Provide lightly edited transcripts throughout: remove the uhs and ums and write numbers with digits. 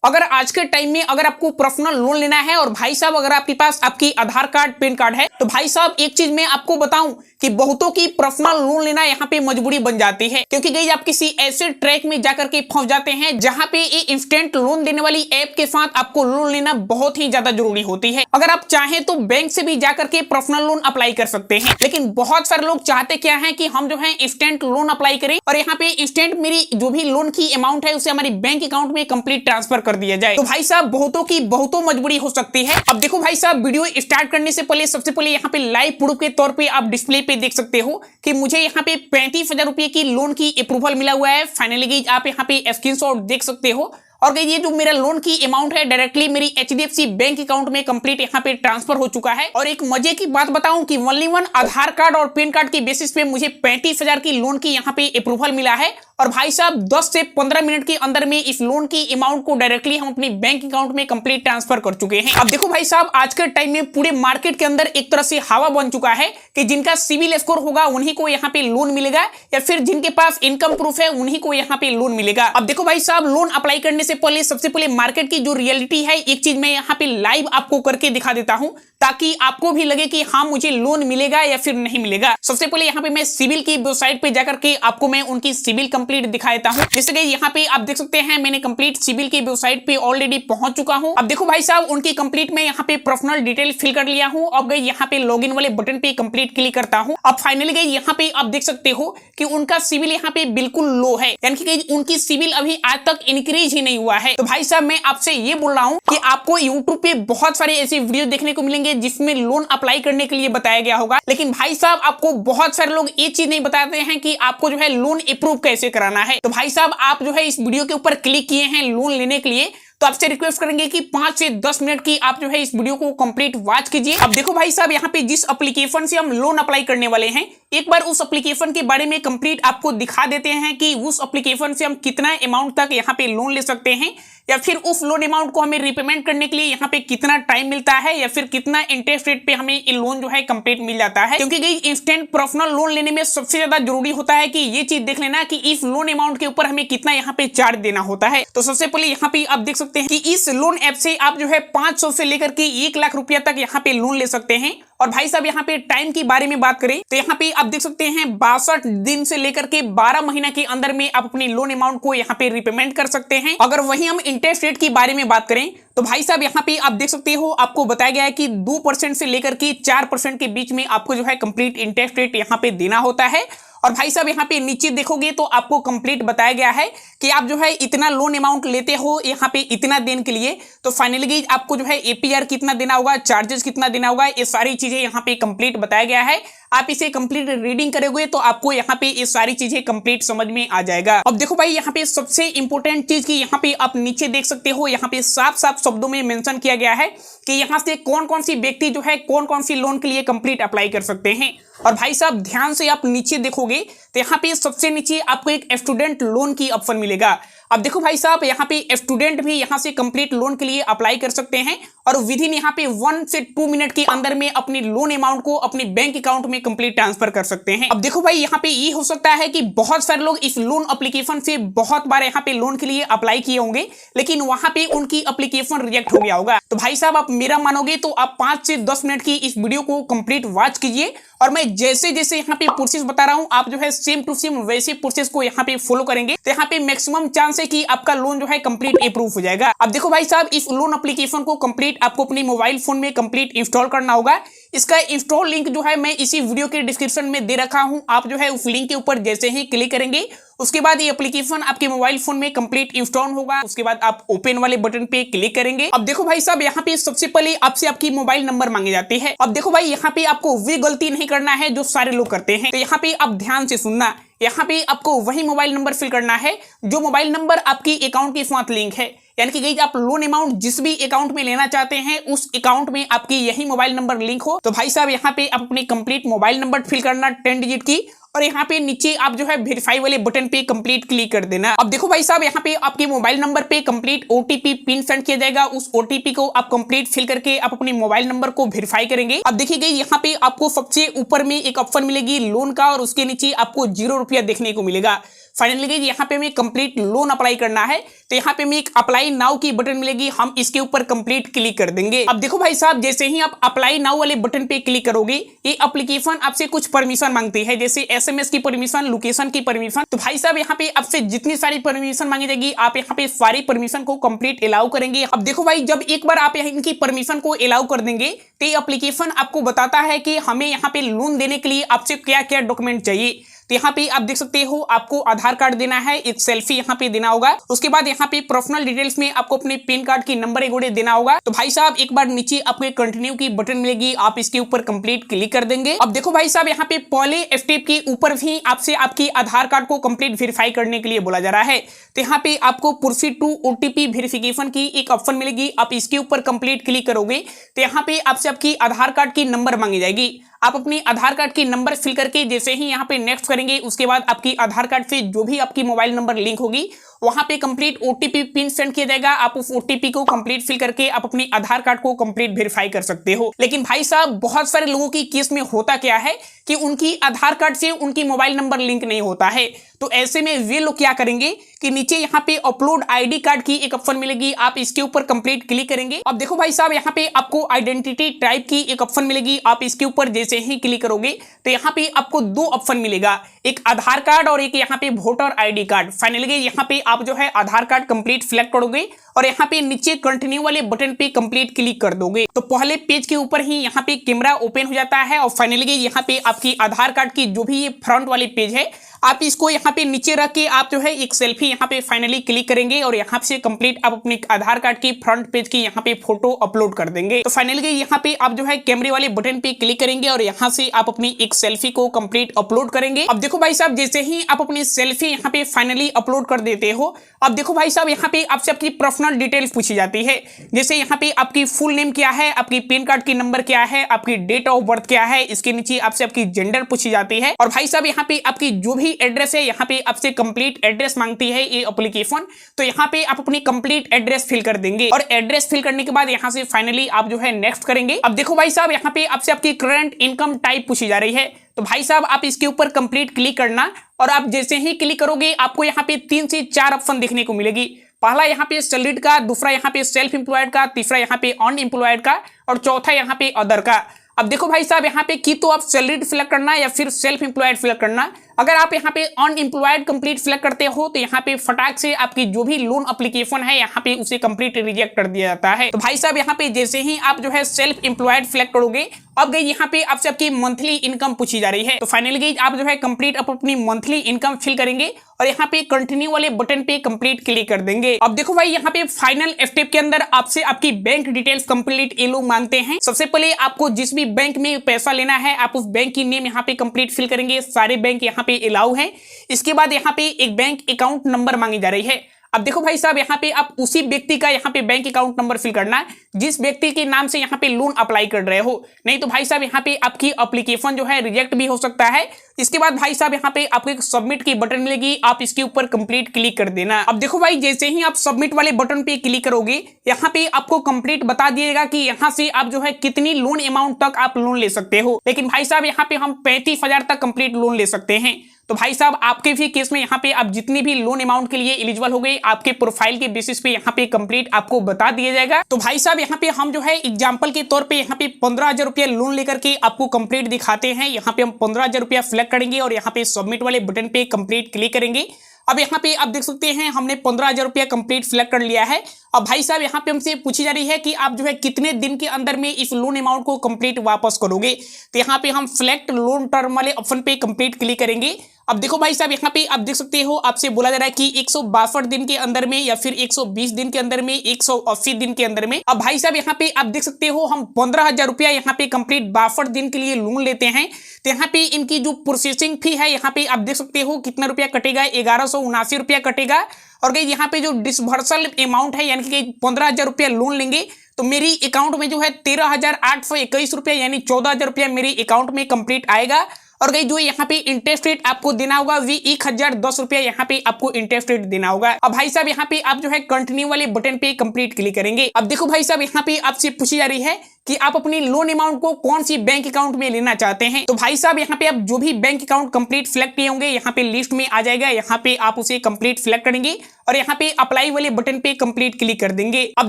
अगर आज के टाइम में अगर आपको पर्सनल लोन लेना है और भाई साहब अगर आपके पास आपकी आधार कार्ड पैन कार्ड है तो भाई साहब एक चीज मैं आपको बताऊं कि बहुतों की पर्सनल लोन लेना यहाँ पे मजबूरी बन जाती है, क्योंकि गई आप किसी ऐसे ट्रैक में जाकर के फंस जाते हैं जहां पे ये इंस्टेंट लोन देने वाली ऐप के साथ आपको लोन लेना बहुत ही ज्यादा जरूरी होती है। अगर आप चाहें तो बैंक से भी जाकर के पर्सनल लोन अप्लाई कर सकते हैं, लेकिन बहुत सारे लोग चाहते क्या है कि हम जो है इंस्टेंट लोन अप्लाई करें और यहाँ पे इंस्टेंट मेरी जो भी लोन की अमाउंट है उसे हमारी बैंक अकाउंट में कंप्लीट ट्रांसफर कर दिया जाए। तो भाई साहब बहुतों की बहुतों मजबूरी हो सकती है। अब देखो भाई साहब, वीडियो स्टार्ट करने से पहले सबसे पहले यहाँ पे लाइव प्रूफ के तौर पे आप डिस्प्ले पे देख सकते हो कि मुझे यहाँ पे 35,000 रुपए की लोन की अप्रूवल मिला हुआ है। फाइनली आप यहाँ पे स्क्रीनशॉट देख सकते हो और ये जो मेरा लोन की अमाउंट है डायरेक्टली मेरी HDFC बैंक अकाउंट में कंप्लीट यहाँ पे ट्रांसफर हो चुका है। और एक मजे की बात बताऊं कि ओनली वन आधार कार्ड और पैन कार्ड की बेसिस पे मुझे 35,000 की लोन की यहाँ पे अप्रूवल मिला है। और भाई साहब 10 से 15 मिनट के अंदर में इस लोन की अमाउंट को डायरेक्टली हम अपनी बैंक अकाउंट में कंप्लीट ट्रांसफर कर चुके हैं। अब देखो भाई साहब, आज के टाइम में पूरे मार्केट के अंदर एक तरह से हवा बन चुका है कि जिनका सिविल स्कोर होगा उन्हीं को यहाँ पे लोन मिलेगा या फिर जिनके पास इनकम प्रूफ है उन्हीं को यहाँ पे लोन मिलेगा। अब देखो भाई साहब, लोन अप्लाई करने से पहले सबसे पहले मार्केट की जो रियलिटी है एक चीज मैं यहाँ पे लाइव आपको करके दिखा देता हूँ ताकि आपको भी लगे कि हाँ मुझे लोन मिलेगा या फिर नहीं मिलेगा। सबसे पहले यहाँ पे मैं सिविल की वेबसाइट पे जाकर के आपको मैं उनकी सिविल कंप्लीट दिखा देता हूँ। जैसे कि यहाँ पे आप देख सकते हैं मैंने कंप्लीट सिविल की वेबसाइट पे ऑलरेडी पहुंच चुका हूँ। अब देखो भाई साहब, उनकी कंप्लीट में यहाँ पे पर्सनल डिटेल फिल कर लिया हूँ। अब गई यहाँ पे लॉगिन वाले बटन पे कंप्लीट क्लिक करता हूँ। अब फाइनली गई यहाँ पे आप देख सकते हो कि उनका सिविल यहाँ पे बिल्कुल लो है, यानी कि उनकी सिविल अभी आज तक इंक्रीज ही नहीं हुआ है। तो भाई साहब मैं आपसे ये बोल रहा हूँ कि आपको यूट्यूब पे बहुत सारे ऐसे वीडियो देखने को मिलेंगे जिसमें लोन अप्लाई करने के लिए बताया गया होगा, लेकिन भाई साहब आपको बहुत सारे लोग ये चीज नहीं बताते हैं कि आपको जो है लोन अप्रूव कैसे कराना है। तो भाई साहब आप जो है इस वीडियो के ऊपर क्लिक किए हैं लोन लेने के लिए, तो आपसे रिक्वेस्ट करेंगे कि 5 से 10 मिनट की आप जो है इस वीडियो को कंप्लीट वॉच कीजिए। अब देखो भाई साहब, यहाँ पे जिस एप्लीकेशन से हम लोन अप्लाई करने वाले हैं एक बार उस एप्लीकेशन के बारे में कंप्लीट आपको दिखा देते हैं कि उस एप्लीकेशन से हम कितना अमाउंट तक यहाँ पे लोन ले सकते हैं या फिर उस लोन अमाउंट को हमें रिपेमेंट करने के लिए यहाँ पे कितना टाइम मिलता है या फिर कितना इंटरेस्ट रेट पे हमें ये लोन जो है कंप्लीट मिल जाता है। क्योंकि इंस्टेंट पर्सनल लोन लेने में सबसे ज्यादा जरूरी होता है कि ये चीज देख लेना कि इस लोन अमाउंट के ऊपर हमें कितना यहाँ पे चार्ज देना होता है। तो सबसे पहले यहाँ पे आप देख सकते हैं कि इस लोन ऐप से आप जो है 500 से लेकर के 1 लाख रुपया तक यहाँ पे लोन ले सकते हैं। और भाई साहब यहाँ पे टाइम की बारे में बात करें तो यहाँ पे आप देख सकते हैं 62 दिन से लेकर के 12 महीना के अंदर में आप अपनी लोन अमाउंट को यहाँ पे रिपेमेंट कर सकते हैं। अगर वहीं हम इंटरेस्ट रेट की बारे में बात करें तो भाई साहब यहाँ पे आप देख सकते हो आपको बताया गया है कि 2% से लेकर के 4% के बीच में आपको जो है कंप्लीट इंटरेस्ट रेट यहाँ पे देना होता है। और भाई साहब यहाँ पे नीचे देखोगे तो आपको कंप्लीट बताया गया है कि आप जो है इतना लोन अमाउंट लेते हो यहाँ पे इतना दिन के लिए, तो फाइनली आपको जो है APR कितना देना होगा, चार्जेस कितना देना होगा, ये सारी चीजें यहाँ पे कंप्लीट बताया गया है। आप इसे कंप्लीट रीडिंग करोगे तो आपको यहाँ पे ये सारी चीजें कंप्लीट समझ में आ जाएगा। अब देखो भाई यहाँ पे सबसे इंपॉर्टेंट चीज की यहाँ पे आप नीचे देख सकते हो, यहाँ पे साफ साफ शब्दों में मेंशन किया गया है कि यहाँ से कौन कौन सी व्यक्ति जो है कौन कौन सी लोन के लिए कंप्लीट अप्लाई कर सकते हैं। और भाई साहब ध्यान से आप नीचे देखोगे तो यहाँ पे सबसे नीचे आपको एक स्टूडेंट लोन की ऑप्शन मिलेगा। अब देखो भाई साहब यहाँ पे स्टूडेंट भी यहाँ से कंप्लीट लोन के लिए अप्लाई कर सकते हैं और विद इन यहाँ पे 1 से 2 मिनट के अंदर में अपनी लोन अमाउंट को अपने बैंक अकाउंट में कंप्लीट ट्रांसफर कर सकते हैं। अब देखो भाई यहाँ पे ये हो सकता है कि बहुत सारे लोग इस लोन एप्लीकेशन से बहुत बार यहाँ पे लोन के लिए अप्लाई किए होंगे लेकिन वहां पे उनकी एप्लीकेशन रिजेक्ट हो गया होगा। तो भाई साहब आप मेरा मानोगे तो आप 5 से 10 मिनट की इस वीडियो को कंप्लीट वॉच कीजिए और मैं जैसे जैसे यहाँ पे प्रोसेस बता रहा हूँ आप जो है सेम टू सेम वैसे प्रोसेस को यहाँ पे फॉलो करेंगे तो यहाँ पे मैक्सिमम चांस है कि आपका लोन जो है कंप्लीट अप्रूव हो जाएगा। अब देखो भाई साहब, इस लोन एप्लीकेशन को कंप्लीट आपको अपनी मोबाइल फोन में कंप्लीट इंस्टॉल करना होगा। इसका इंस्टॉल लिंक जो है मैं इसी वीडियो के डिस्क्रिप्शन में दे रखा हूं। आप जो है उस लिंक के ऊपर जैसे ही क्लिक करेंगे उसके बाद ये एप्लीकेशन आपके मोबाइल फोन में कंप्लीट इंस्टॉल होगा। उसके बाद आप ओपन वाले बटन पे क्लिक करेंगे। अब देखो भाई साहब यहाँ पे सबसे पहले आपसे आपकी मोबाइल नंबर मांगे जाते हैं। अब देखो भाई यहाँ पे आपको वे गलती नहीं करना है जो सारे लोग करते हैं, तो यहाँ पे आप ध्यान से सुनना। यहाँ पे आपको वही मोबाइल नंबर फिल करना है जो मोबाइल नंबर आपकी अकाउंट के साथ लिंक है, यानी कि आप लोन अमाउंट जिस भी अकाउंट में लेना चाहते हैं उस अकाउंट में आपकी यही मोबाइल नंबर लिंक हो। तो भाई साहब यहाँ पे आप अपनी कंप्लीट मोबाइल नंबर फिल करना 10 डिजिट की और यहाँ पे नीचे आप जो है वेरीफाई वाले बटन पे कंप्लीट क्लिक कर देना। अब देखो भाई साहब यहाँ पे आपके मोबाइल नंबर पे कंप्लीट OTP पिन सेंड किया जाएगा। उस OTP को आप कंप्लीट फिल करके आप अपने मोबाइल नंबर को वेरीफाई करेंगे। अब देखिए यहाँ पे आपको सबसे ऊपर में एक ऑप्शन मिलेगी लोन का और उसके नीचे आपको 0 रुपया देखने को मिलेगा। फाइनली गाइस यहाँ पे हमें कंप्लीट लोन अप्लाई करना है, तो यहाँ पे हमें एक अप्लाई नाउ की बटन मिलेगी, हम इसके ऊपर कंप्लीट क्लिक कर देंगे। अब देखो भाई साहब, जैसे ही आप अप्लाई नाउ वाले बटन पे क्लिक करोगे, ये एप्लीकेशन आपसे कुछ परमिशन मांगती है, जैसे एसएमएस की परमिशन, लोकेशन की परमिशन। तो भाई साहब यहाँ पे आपसे जितनी सारी परमिशन मांगी जाएगी, आप यहाँ पे सारी परमिशन को कंप्लीट अलाउ करेंगे। अब देखो भाई, जब एक बार आप इनकी परमिशन को अलाउ कर देंगे, तो ये एप्लीकेशन आपको बताता है कि हमें यहाँ पे लोन देने के लिए आपसे क्या क्या डॉक्यूमेंट चाहिए। तो यहाँ पे आप देख सकते हो, आपको आधार कार्ड देना है, एक सेल्फी यहाँ पे देना होगा, उसके बाद यहाँ पे पर्सनल डिटेल्स में आपको अपने पैन कार्ड की नंबर एक देना होगा। तो भाई साहब एक बार नीचे आपको कंटिन्यू की बटन मिलेगी, आप इसके ऊपर कंप्लीट क्लिक कर देंगे। अब देखो भाई साहब, यहाँ पे पहले स्टेप के ऊपर भी आपसे आपकी आधार कार्ड को कंप्लीट वेरीफाई करने के लिए बोला जा रहा है। तो यहाँ पे आपको प्रोसीड टू ओटीपी वेरिफिकेशन की एक ऑप्शन मिलेगी, आप इसके ऊपर कंप्लीट क्लिक करोगे, तो यहाँ पे आपसे आपकी आधार कार्ड की नंबर मांगी जाएगी। आप अपनी आधार कार्ड की नंबर फिल करके जैसे ही यहाँ पे नेक्स्ट करेंगे, उसके बाद आपकी आधार कार्ड से जो भी आपकी मोबाइल नंबर लिंक होगी, वहां पे कंप्लीट ओटीपी पिन सेंड किया जाएगा। आप उस ओटीपी को कंप्लीट फिल करके आप अपनी आधार कार्ड को कंप्लीट वेरीफाई कर सकते हो। लेकिन भाई साहब, बहुत सारे लोगों की केस में होता क्या है कि उनकी आधार कार्ड से उनकी मोबाइल नंबर लिंक नहीं होता है। तो ऐसे में वे लोग क्या करेंगे कि नीचे यहाँ पे अपलोड आईडी कार्ड की एक ऑप्शन मिलेगी, आप इसके ऊपर कंप्लीट क्लिक करेंगे। अब देखो भाई साहब, यहाँ पे आपको आइडेंटिटी टाइप की एक ऑप्शन मिलेगी, आप इसके ऊपर जैसे ही क्लिक करोगे, तो यहाँ पे आपको दो ऑप्शन मिलेगा, एक आधार कार्ड और एक यहाँ पे वोटर आईडी कार्ड। फाइनली यहाँ पे आप जो है आधार कार्ड कंप्लीट सिलेक्ट करोगे और यहाँ पे नीचे कंटिन्यू वाले बटन पे कंप्लीट क्लिक कर दोगे, तो पहले पेज के ऊपर ही यहाँ पे कैमरा ओपन हो जाता है। और फाइनली यहाँ पे आपकी आधार कार्ड की जो भी ये फ्रंट वाले पेज है, आप इसको यहाँ पे नीचे रख के आप जो है एक सेल्फी यहाँ पे फाइनली क्लिक करेंगे और यहाँ से कंप्लीट आप अपने आधार कार्ड की फ्रंट पेज की यहाँ पे फोटो अपलोड कर देंगे। तो फाइनली यहाँ पे आप जो है कैमरे वाले बटन पे क्लिक करेंगे और यहाँ से आप अपनी एक सेल्फी को कंप्लीट अपलोड करेंगे। अब देखो भाई साहब, जैसे ही आप अपनी सेल्फी यहाँ पे फाइनली अपलोड कर देते हो, अब देखो भाई साहब, यहाँ पे आपसे आपकी पर्सनल डिटेल्स पूछी जाती है, जैसे यहाँ पे आपकी फुल नेम क्या है, आपकी पैन कार्ड की नंबर क्या है, आपकी डेट ऑफ बर्थ क्या है, इसके नीचे आपसे आपकी जेंडर पूछी जाती है। और भाई साहब यहाँ पे आपकी जो भी एड्रेस है, यहाँ पे आपसे कंप्लीट एड्रेस मांगती है ये एप्लीकेशन, तो यहाँ पे आप अपनी कंप्लीट एड्रेस फिल कर देंगे और एड्रेस फिल करने के बाद यहाँ से फाइनली आप जो है नेक्स्ट करेंगे। अब देखो भाई साहब, यहाँ पे आपसे आपकी करंट इनकम टाइप पूछी जा रही है, तो भाई साहब आप इसके ऊपर कंप्लीट क्लिक करना और आप जैसे ही क्लिक करोगे, आपको यहाँ पे 3 से 4 ऑप्शन देखने को मिलेगी। पहला यहाँ पे सैलरीड का, दूसरा यहाँ पे सेल्फ एम्प्लॉयड का, तीसरा यहाँ पे अनएम्प्लॉयड का और चौथा यहाँ पे अदर का। अब देखो भाई साहब, यहाँ पे की तो आप सैलरीड सिलेक्ट करना या फिर सेल्फ एम्प्लॉयड सिलेक्ट करना। अगर आप यहाँ पे अनएम्प्लॉयड कंप्लीट सिलेक्ट करते हो, तो यहाँ पे फटाक से आपकी जो भी लोन एप्लीकेशन है यहाँ पे उसे कंप्लीट रिजेक्ट कर दिया जाता है। तो भाई साहब यहाँ पे जैसे ही आप जो है सेल्फ एम्प्लॉयड सिलेक्ट करोगे, अब गई यहाँ पे आपसे आपकी मंथली इनकम पूछी जा रही है, तो फाइनली गई आप जो है कंप्लीट अपनी मंथली इनकम फिल करेंगे और यहाँ पे कंटिन्यू वाले बटन पे कंप्लीट क्लिक कर देंगे। अब देखो भाई, यहाँ पे फाइनल स्टेप के अंदर आपसे आपकी बैंक डिटेल्स कंप्लीट ये लोग मांगते हैं। सबसे पहले आपको जिस भी बैंक में पैसा लेना है, आप उस बैंक की नेम यहाँ पे कंप्लीट फिल करेंगे, सारे बैंक यहाँ पे अलाउ है। इसके बाद यहाँ पे एक बैंक अकाउंट नंबर मांगी जा रही है। अब देखो भाई साहब, यहाँ पे आप उसी व्यक्ति का यहाँ पे बैंक अकाउंट नंबर फिल करना है जिस व्यक्ति के नाम से यहाँ पे लोन अप्लाई कर रहे हो, नहीं तो भाई साहब यहाँ पे आपकी एप्लीकेशन जो है रिजेक्ट भी हो सकता है। इसके बाद भाई साहब यहाँ पे आपको एक सबमिट की बटन मिलेगी, आप इसके ऊपर कंप्लीट क्लिक कर देना। अब देखो भाई, जैसे ही आप सबमिट वाले बटन पे क्लिक करोगे, यहाँ पे आपको कंप्लीट बता दिएगा कि यहाँ से आप जो है कितनी लोन अमाउंट तक आप लोन ले सकते हो। लेकिन भाई साहब यहाँ पे हम 35,000 तक कंप्लीट लोन ले सकते हैं। तो भाई साहब आपके भी केस में यहाँ पे आप जितनी भी लोन अमाउंट के लिए एलिजिबल हो गए, आपके प्रोफाइल के बेसिस पे यहाँ पे कंप्लीट आपको बता दिया जाएगा। तो भाई साहब यहाँ पे हम जो है एग्जांपल के तौर पे यहाँ पे 15,000 रुपया लोन लेकर के आपको कंप्लीट दिखाते हैं। यहाँ पे हम 15,000 रुपया सिलेक्ट करेंगे और यहाँ पे सबमिट वाले बटन पे कंप्लीट क्लिक करेंगे। अब यहाँ पे आप देख सकते हैं हमने 15,000 रुपया कंप्लीट सिलेक्ट कर लिया है। अब भाई साहब यहाँ पे हमसे पूछी जा रही है कि आप जो है कितने दिन के अंदर में इस लोन अमाउंट को कंप्लीट वापस करोगे। तो यहाँ पे हम सिलेक्ट लोन टर्म वाले ऑप्शन पे कंप्लीट क्लिक करेंगे। अब देखो भाई साहब यहाँ पे आप देख सकते हो, आपसे बोला जा रहा है कि 162 दिन के अंदर में या फिर 120 दिन के अंदर में, 180 दिन के अंदर में। अब भाई साहब यहाँ पे आप देख सकते हो हम 15,000 रुपया यहाँ पे कंप्लीट 62 दिन के लिए लोन लेते हैं। तो यहाँ पे इनकी जो प्रोसेसिंग फी है यहाँ पे आप देख सकते हो कितना रुपया कटेगा, 1179 रुपया कटेगा। और गई यहाँ पे जो डिसबर्सल अमाउंट है यानी कि 15,000 रुपया लोन लेंगे तो मेरी अकाउंट में जो है 13,821 रुपया यानी 14,000 रुपया मेरी अकाउंट में कंप्लीट आएगा। और गई जो यहाँ पे इंटरेस्ट रेट आपको देना होगा वी 1,010 रुपया यहाँ पे आपको इंटरेस्ट रेट देना होगा। अब भाई साहब यहाँ पे आप जो है कंटिन्यू वाले बटन पे कंप्लीट क्लिक करेंगे। अब देखो भाई साहब यहाँ पे आपसे पूछी जा रही है कि आप अपनी लोन अमाउंट को कौन सी बैंक अकाउंट में लेना चाहते हैं। तो भाई साहब यहाँ पे आप जो भी बैंक अकाउंट कंप्लीट सिलेक्ट किए होंगे यहाँ पे लिस्ट में आ जाएगा, यहाँ पे आप उसे कंप्लीट सिलेक्ट करेंगे और यहाँ पे अप्लाई वाले बटन पे कंप्लीट क्लिक कर देंगे। अब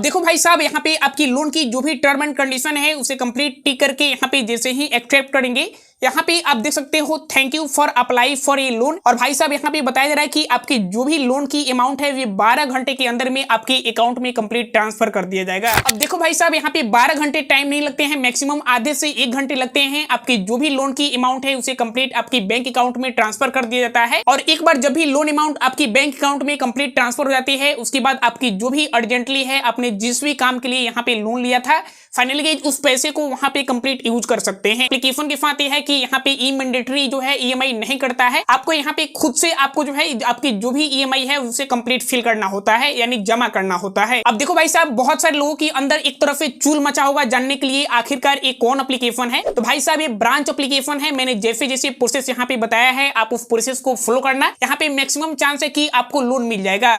देखो भाई साहब यहाँ पे आपकी लोन की जो भी टर्म एंड कंडीशन है उसे कंप्लीट टिक करके यहाँ पे जैसे ही एक्सेप्ट करेंगे यहाँ पे आप देख सकते हो thank you for apply for a loan. और भाई साहब यहाँ पे बताया जा रहा है कि आपकी जो भी लोन की अमाउंट है वे 12 घंटे के अंदर में आपके अकाउंट में कंप्लीट ट्रांसफर कर दिया जाएगा। अब देखो भाई साहब यहाँ पे 12 घंटे टाइम नहीं लगते हैं, मैक्सिमम आधे से 1 घंटे लगते हैं। आपकी जो भी लोन की अमाउंट है उसे कंप्लीट आपकी बैंक अकाउंट में ट्रांसफर कर दिया जाता है। और एक बार जब भी लोन अमाउंट आपकी बैंक अकाउंट में कंप्लीट ट्रांसफर हो जाती है उसके बाद आपकी जो भी अर्जेंटली है आपने जिस भी काम के लिए यहाँ पे लोन लिया था फाइनली उस पैसे को वहां पे कंप्लीट यूज कर सकते हैं। एप्लीकेशन के साथ यह है कि यहाँ पे ई मैंडेटरी जो है ईएमआई नहीं करता है, आपको यहाँ पे खुद से आपको जो है आपकी जो भी ईएमआई है उसे कंप्लीट फिल करना होता है यानी जमा करना होता है। अब देखो भाई साहब बहुत सारे लोगों के अंदर एक तरफ से चूल मचा होगा जानने के लिए आखिरकार ये कौन एप्लीकेशन है। तो भाई साहब ये ब्रांच एप्लीकेशन है। मैंने जैसे जैसे प्रोसेस यहाँ पे बताया है आप उस प्रोसेस को फॉलो करना, यहाँ पे मैक्सिमम चांस है कि आपको लोन मिल जाएगा।